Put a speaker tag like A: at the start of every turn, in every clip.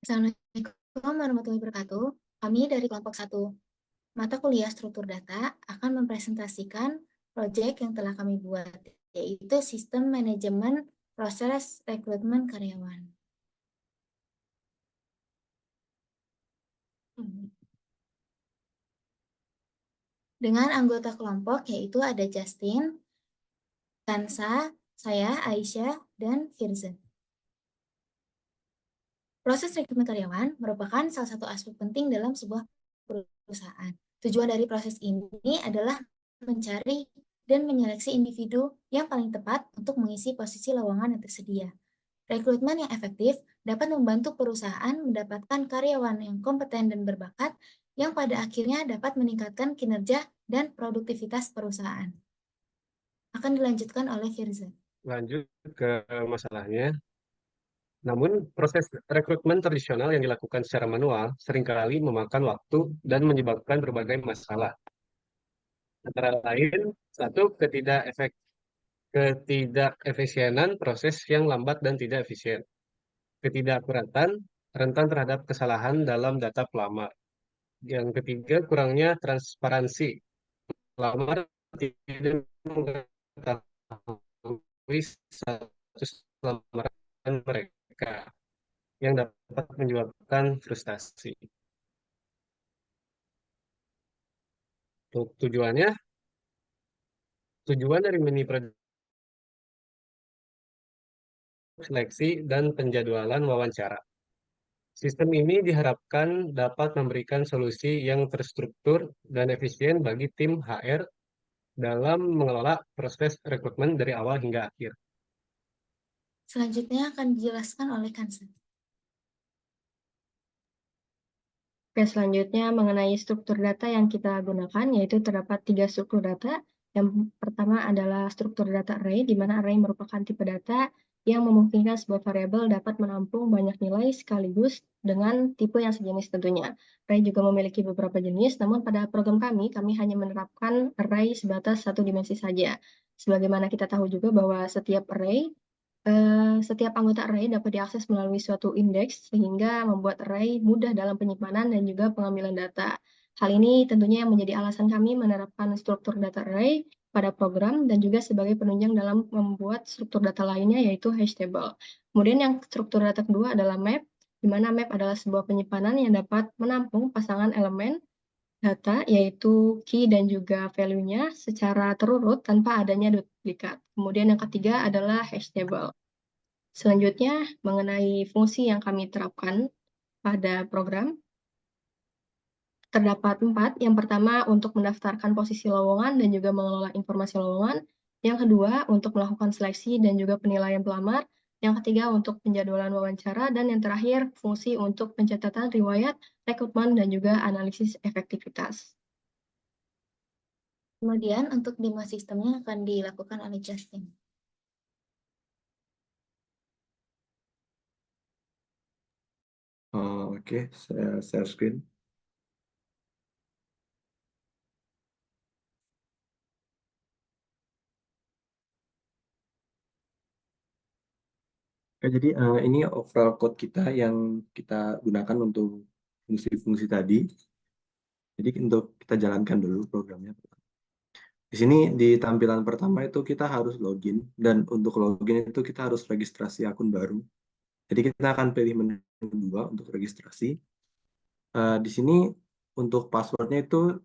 A: Assalamualaikum warahmatullahi wabarakatuh. Kami dari kelompok 1 mata kuliah struktur data akan mempresentasikan proyek yang telah kami buat, yaitu sistem manajemen proses rekrutmen karyawan. Dengan anggota kelompok yaitu ada Justin, Kansa, saya, Aisyah, dan Firza. Proses rekrutmen karyawan merupakan salah satu aspek penting dalam sebuah perusahaan. Tujuan dari proses ini adalah mencari dan menyeleksi individu yang paling tepat untuk mengisi posisi lowongan yang tersedia. Rekrutmen yang efektif dapat membantu perusahaan mendapatkan karyawan yang kompeten dan berbakat yang pada akhirnya dapat meningkatkan kinerja dan produktivitas perusahaan. Akan dilanjutkan oleh Firza.
B: Lanjut ke masalahnya. Namun, proses rekrutmen tradisional yang dilakukan secara manual seringkali memakan waktu dan menyebabkan berbagai masalah. Antara lain, satu, ketidakefisienan proses yang lambat dan tidak efisien. Ketidakakuratan, rentan terhadap kesalahan dalam data pelamar. Yang ketiga, kurangnya transparansi. Pelamar tidak mengetahui status lamaran mereka, yang dapat menyebabkan frustasi. Tujuan dari mini project seleksi dan penjadwalan wawancara. Sistem ini diharapkan dapat memberikan solusi yang terstruktur dan efisien bagi tim HR dalam mengelola proses rekrutmen dari awal hingga akhir.
A: Selanjutnya akan dijelaskan oleh Kansa.
C: Oke, selanjutnya mengenai struktur data yang kita gunakan, yaitu terdapat 3 struktur data. Yang pertama adalah struktur data array, di mana array merupakan tipe data yang memungkinkan sebuah variabel dapat menampung banyak nilai sekaligus dengan tipe yang sejenis tentunya. Array juga memiliki beberapa jenis, namun pada program kami hanya menerapkan array sebatas 1 dimensi saja. Sebagaimana kita tahu juga bahwa setiap anggota array dapat diakses melalui suatu indeks sehingga membuat array mudah dalam penyimpanan dan juga pengambilan data. Hal ini tentunya yang menjadi alasan kami menerapkan struktur data array pada program dan juga sebagai penunjang dalam membuat struktur data lainnya yaitu hash table. Kemudian yang struktur data kedua adalah map, di mana map adalah sebuah penyimpanan yang dapat menampung pasangan elemen data yaitu key dan juga value-nya secara terurut tanpa adanya duplikat. Kemudian yang ketiga adalah hash table. Selanjutnya mengenai fungsi yang kami terapkan pada program, terdapat 4. Yang pertama untuk mendaftarkan posisi lowongan dan juga mengelola informasi lowongan. Yang kedua untuk melakukan seleksi dan juga penilaian pelamar. Yang ketiga untuk penjadwalan wawancara. Dan yang terakhir fungsi untuk pencatatan riwayat, rekrutmen, dan juga analisis efektivitas.
A: Kemudian untuk demo sistemnya akan dilakukan oleh Justin.
D: Oke, saya share screen. Oke, jadi ini overall code kita yang kita gunakan untuk fungsi-fungsi tadi. Jadi untuk kita jalankan dulu programnya. Di sini di tampilan pertama itu kita harus login, dan untuk login itu kita harus registrasi akun baru. Jadi kita akan pilih menu 2 untuk registrasi. Di sini untuk passwordnya itu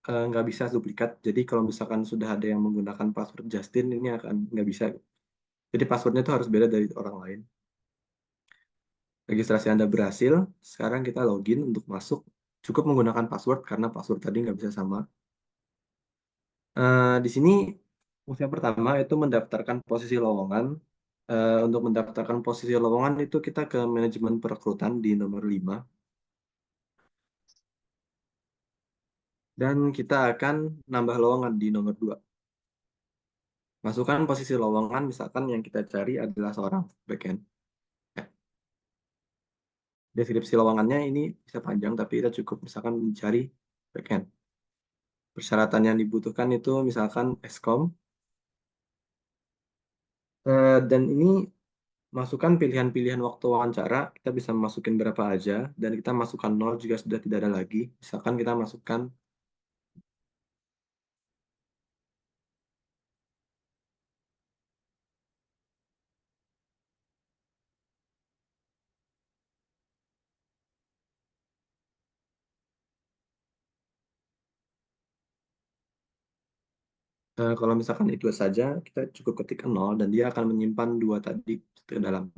D: nggak bisa duplikat. Jadi kalau misalkan sudah ada yang menggunakan password Justin, ini akan nggak bisa. Jadi passwordnya itu harus beda dari orang lain. Registrasi Anda berhasil. Sekarang kita login untuk masuk. Cukup menggunakan password karena password tadi nggak bisa sama. Di sini fungsi yang pertama itu mendaftarkan posisi lowongan. Untuk mendaftarkan posisi lowongan itu kita ke manajemen perekrutan di nomor 5. Dan kita akan nambah lowongan di nomor 2. Masukkan posisi lowongan, misalkan yang kita cari adalah seorang backend. Deskripsi lowongannya ini bisa panjang, tapi kita cukup misalkan mencari backend. Persyaratan yang dibutuhkan itu misalkan Excom. Dan ini masukkan pilihan-pilihan waktu wawancara, kita bisa masukin berapa aja, dan kita masukkan 0 jika sudah tidak ada lagi. Misalkan kita masukkan kalau misalkan itu saja, kita cukup ketik 0 dan dia akan menyimpan 2 tadi ke dalam.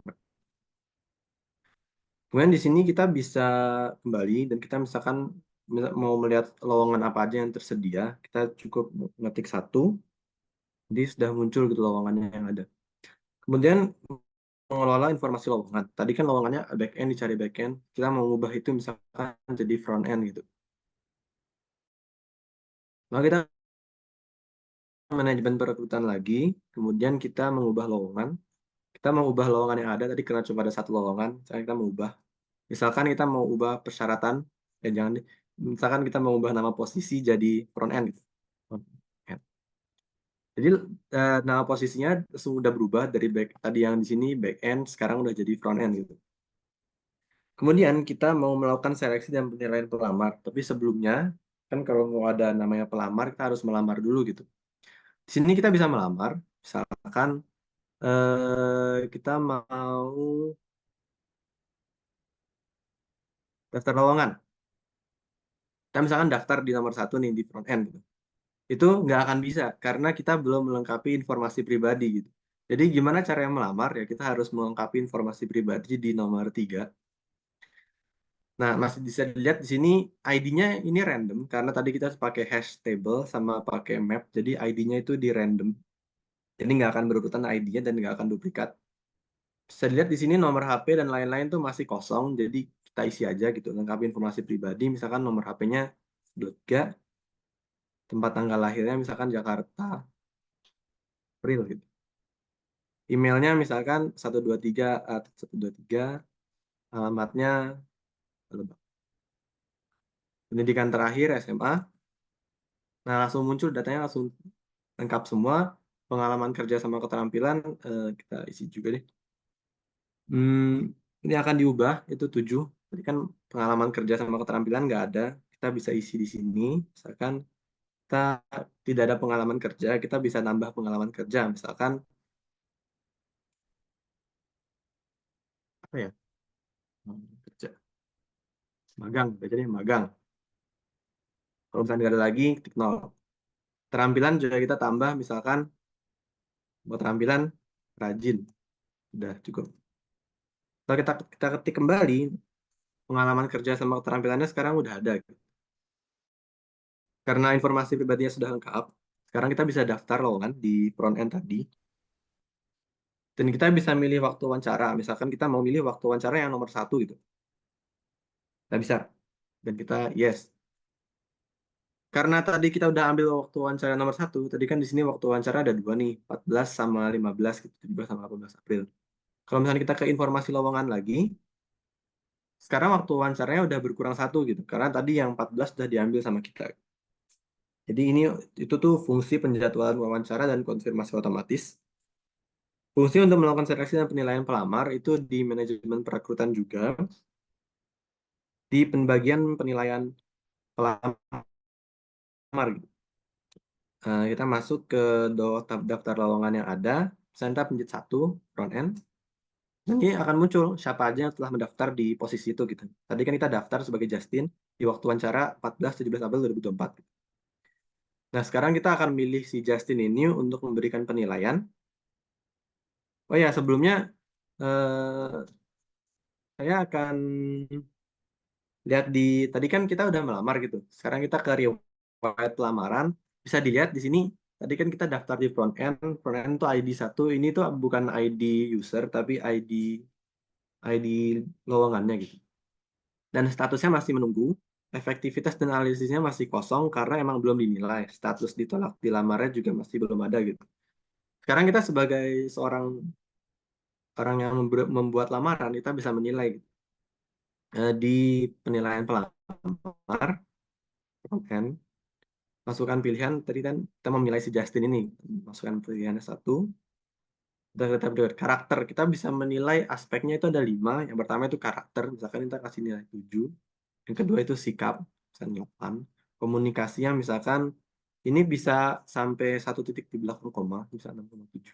D: Kemudian di sini kita bisa kembali dan kita misalkan mau melihat lowongan apa aja yang tersedia, kita cukup ngetik 1, jadi sudah muncul gitu lowongannya yang ada. Kemudian mengelola informasi lowongan. Tadi kan lowongannya back end dicari back end, kita mau mengubah itu misalkan jadi front end gitu. Maka kita manajemen perekrutan lagi, kemudian kita mengubah lowongan. Kita mau ubah lowongan yang ada tadi karena cuma ada 1 lowongan, misalkan kita mau ubah. Misalkan kita mau ubah persyaratan, jangan misalkan kita mau ubah nama posisi jadi front end gitu. Front end. Jadi nama posisinya sudah berubah dari tadi yang di sini back end, sekarang udah jadi front end gitu. Kemudian kita mau melakukan seleksi dan penilaian pelamar, tapi sebelumnya kan kalau mau ada namanya pelamar kita harus melamar dulu gitu. Di sini kita bisa melamar, misalkan kita mau daftar lowongan. Kita misalkan daftar di nomor 1 nih di front end gitu. Itu nggak akan bisa karena kita belum melengkapi informasi pribadi gitu. Jadi gimana cara yang melamar ya kita harus melengkapi informasi pribadi di nomor 3. Nah, masih bisa dilihat di sini ID-nya ini random karena tadi kita pakai hash table sama pakai map, jadi ID-nya itu di random. Jadi nggak akan berurutan ID-nya dan nggak akan duplikat. Bisa dilihat di sini nomor HP dan lain-lain tuh masih kosong, jadi kita isi aja gitu, lengkapi informasi pribadi, misalkan nomor HP-nya .ga, tempat tanggal lahirnya misalkan Jakarta, April gitu. Emailnya misalkan 123, alamatnya Lebak. Pendidikan terakhir SMA. Nah, langsung muncul datanya langsung lengkap semua. Pengalaman kerja sama keterampilan kita isi juga deh. Ini akan diubah itu 7. Tadi kan pengalaman kerja sama keterampilan nggak ada. Kita bisa isi di sini. Misalkan kita tidak ada pengalaman kerja, kita bisa nambah pengalaman kerja. Misalkan apa ya? Kerja. Magang, jadi magang. Kalau misalnya nggak ada lagi, ketik 0. Keterampilan juga kita tambah, misalkan buat keterampilan rajin. Udah cukup. Kalau kita ketik kembali, pengalaman kerja sama keterampilannya sekarang udah ada. Karena informasi pribadinya sudah lengkap, sekarang kita bisa daftar lowongan di front end tadi. Dan kita bisa milih waktu wawancara. Misalkan kita mau milih waktu wawancara yang nomor 1 gitu. Kita bisa. Dan kita yes. Karena tadi kita udah ambil waktu wawancara nomor 1, tadi kan di sini waktu wawancara ada 2 nih, 14 sama 15 gitu, 17 sama 18 April. Kalau misalnya kita ke informasi lowongan lagi, sekarang waktu wawancaranya udah berkurang 1 gitu, karena tadi yang 14 sudah diambil sama kita. Jadi itu tuh fungsi penjadwalan wawancara dan konfirmasi otomatis. Fungsi untuk melakukan seleksi dan penilaian pelamar itu di manajemen perekrutan juga. Di pembagian penilaian pelamar gitu. Kita masuk ke daftar lowongan yang ada, misalnya kita pencet 1 front end, nanti akan muncul siapa aja yang telah mendaftar di posisi itu gitu. Tadi kan kita daftar sebagai Justin di waktu wawancara 14-17 April 2024. Nah, sekarang kita akan milih si Justin ini untuk memberikan penilaian. Oh ya, sebelumnya saya akan lihat tadi kan kita udah melamar gitu. Sekarang kita ke riwayat pelamaran, bisa dilihat di sini. Tadi kan kita daftar di front end tuh ID 1, ini tuh bukan ID user tapi ID lowongannya gitu. Dan statusnya masih menunggu, efektivitas dan analisisnya masih kosong karena emang belum dinilai. Status ditolak dilamarnya juga masih belum ada gitu. Sekarang kita sebagai seorang orang yang membuat lamaran, kita bisa menilai gitu. Di penilaian pelamar, kan, masukkan pilihan, tadi kan kita memilih si Justin ini, masukkan pilihannya 1. Data berikut karakter, kita bisa menilai aspeknya itu ada 5. Yang pertama itu karakter, misalkan kita kasih nilai 7. Yang kedua itu sikap, misalkan 8. Komunikasinya misalkan ini bisa sampai 1 titik di belakang koma, bisa 6,7.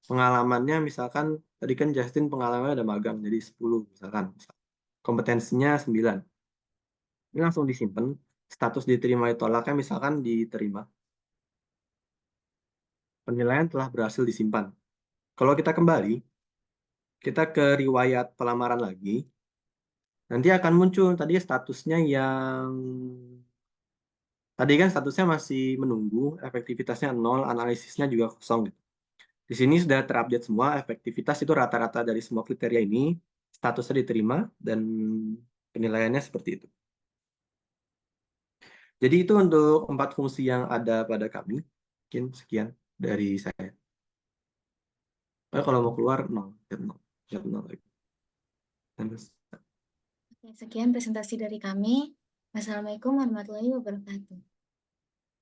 D: Pengalamannya misalkan tadi kan Justin pengalamannya ada magang jadi 10 misalkan. Kompetensinya 9. Ini langsung disimpan. Status diterima ditolaknya misalkan diterima. Penilaian telah berhasil disimpan. Kalau kita kembali, kita ke riwayat pelamaran lagi. Nanti akan muncul tadi statusnya yang tadi kan statusnya masih menunggu, efektivitasnya 0, analisisnya juga kosong gitu. Di sini sudah terupdate semua, efektivitas itu rata-rata dari semua kriteria ini, statusnya diterima, dan penilaiannya seperti itu. Jadi itu untuk 4 fungsi yang ada pada kami. Mungkin sekian dari saya. Kalau mau keluar, 0. Jam 0 lagi.
A: Oke, sekian presentasi dari kami. Wassalamualaikum warahmatullahi wabarakatuh.